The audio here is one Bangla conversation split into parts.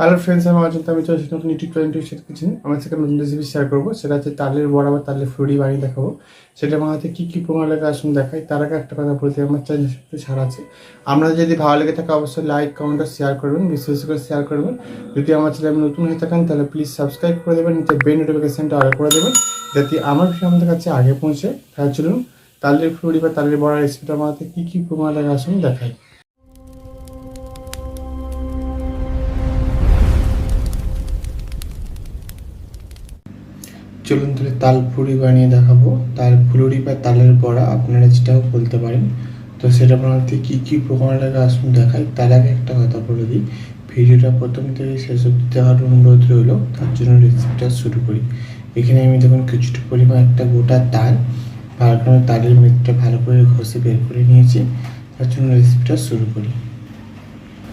হ্যালো ফ্রেন্ডস, আমি অজন্তা। আমি চলে এসেছি নতুন ইউটিউব চ্যানেল কিচেন। আমার সেখানে নতুন রেসিপি শেয়ার করবো। সেটা হচ্ছে তালের বড়া বা তালের ফুলুরি বানিয়ে দেখাবো। সেটা আমার হাতে কী কী উপকরণ লাগে আসুন দেখাই। তার আগে একটা কথা বলতে, আমার চ্যানেলের সাথে ছাড় আছে। আমরা যদি ভালো লেগে থাকে অবশ্যই লাইক কমেন্ট আর শেয়ার করবেন, বেশি বেশি করে শেয়ার করবেন। যদি আমার চ্যানেল নতুন হয়ে থাকেন তাহলে প্লিজ সাবস্ক্রাইব করে দেবেন, নিচে বেল নোটিফিকেশনটা অল করে দেবেন, যাতে আমার ভিডিও আমাদের কাছে আগে পৌঁছে। তাহলে চলুন তালের ফুলুরি বা তালের বড়া রেসিপিটা আমার হাতে কী কী উপকরণ লাগে আসুন দেখাই। চলুন তাহলে তাল ফুলুরি বানিয়ে দেখাবো। তাল ফুলুরি বা তালের বড়া আপনারা যেটাও বলতে পারেন। তো সেটা বানাতে কী কী উপকরণ লাগে আসুন দেখাই। তার আগে একটা কথা বলে দিই, ভিডিওটা প্রথম থেকে শেষ অবধি দেখার অনুরোধ রইল। তার জন্য রেসিপিটা শুরু করি। এখানে আমি দেখুন কিছুটা পরিমাণ একটা গোটা তাল ভালো করে তালের মেদটা ভালো করে ঘষে বের করে নিয়েছি। তার জন্য রেসিপিটা শুরু করি।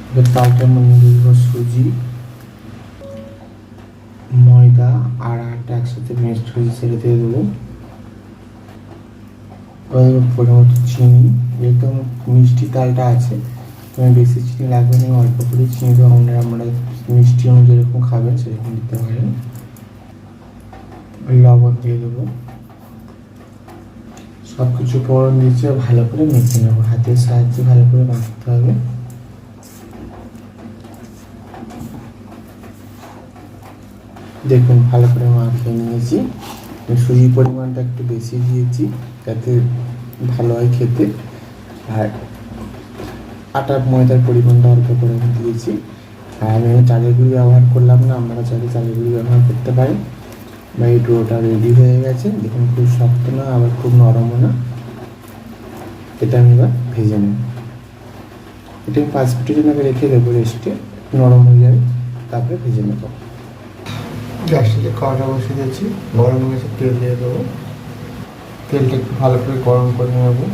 এবার তালটার মধ্যে দিব সুজি, ময়দা আর আটা একসাথে মিক্সড হয়ে ছেড়ে দিয়ে দেবো। পরিমাণ চিনি, যেহেতু মিষ্টি তালটা আছে তো আমি বেশি চিনি লাগবে না, অল্প করে চিনি দেবো। আমরা মিষ্টি অনুযায়ী যেরকম খাবেন সেরকম দিতে পারেন। লবণ দিয়ে দেবো। সব কিছু উপকরণ দিয়েছি, ভালো করে মেখে নেবো। হাতের সাহায্যে ভালো করে মাখতে হবে। দেখুন ভালো করে মাখিয়ে নিয়েছি। সুজির পরিমাণটা একটু বেশি দিয়েছি যাতে ভালো হয় খেতে, আর আটার ময়দার পরিমাণটা অল্প করে দিয়েছি। আর আমি চালের গুঁড়ি ব্যবহার করলাম না, আপনারা চাইলে চালের গুঁড়ি ব্যবহার করতে পারেন। বা এই ডোটা রেডি হয়ে গেছে। দেখুন খুব শক্ত না আবার খুব নরমও না। এটা আমি এবার ভেজে নেব। এটা 5 মিনিটের জন্য আমি রেখে দেবো রেস্টে, নরম হয়ে যাবে, তারপরে ভেজে নেব। গ্যাসটাতে কড়াটা বসিয়ে দিয়েছি, গরম হয়ে গেছে, তেল দিয়ে দেবো। তেলটা একটু ভালো করে গরম করে নেবো।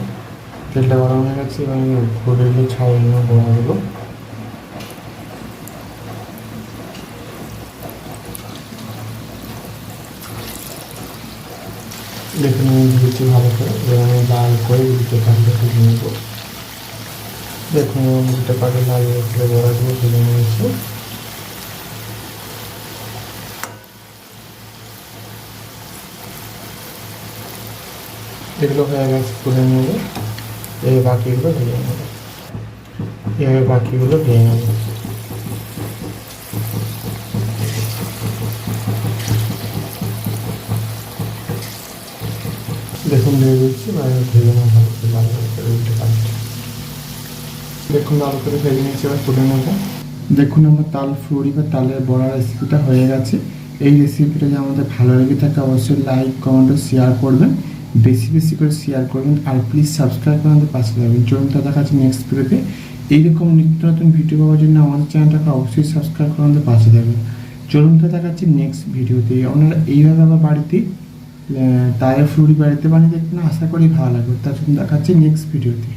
তেলটা গরম হয়ে গেছে, এবং ফুলুরিগুলো ছাড়িয়ে নেবো, বড়া দেবো। দেখুন আমি দিয়েছি ভালো করে, এবার আমি লাল করে দুটো পাখি ভেজে নেবো। দেখুন দুটো পাখি লাল করে বড়াগুলো ভেজে নিয়েছি। এগুলো হয়ে গেছে, তুলে নেবো। এই বাকিগুলো ভেজে নেবো। এভাবে বাকিগুলো ভেজে নেবো। দেখুন দিয়ে দিচ্ছি, ভেজে নেবো ভালো করে, লাল করে উল্টে পাল্টে। দেখুন ভালো করে ভেজে নিয়েছি, এবার তুলে নেবো। দেখুন আমার তাল ফুলুরি বা তালের বড়া রেসিপিটা হয়ে গেছে। এই রেসিপিটা যদি আমাদের ভালো লেগে থাকে অবশ্যই লাইক কমেন্ট ও শেয়ার করবেন, বেশি বেশি করে শেয়ার করবেন। আর প্লিজ সাবস্ক্রাইব করে আমাদের পাশে থাকবেন। চলুন তো দেখা যাচ্ছে নেক্সট ভিডিওতে। এইরকম নিত্য নতুন ভিডিও পাওয়ার জন্য আমাদের চ্যানেলটাকে অবশ্যই সাবস্ক্রাইব করে আমাদের পাশে থাকবেন। চলুন তো দেখা যাচ্ছে নেক্সট ভিডিওতে। আপনারা এইভাবে আমার বাড়িতে তালের ফুলুরি বাড়িতে বানিয়ে দেখবেন, আশা করি ভালো লাগবে। তার জন্য দেখা যাচ্ছে নেক্সট ভিডিওতে।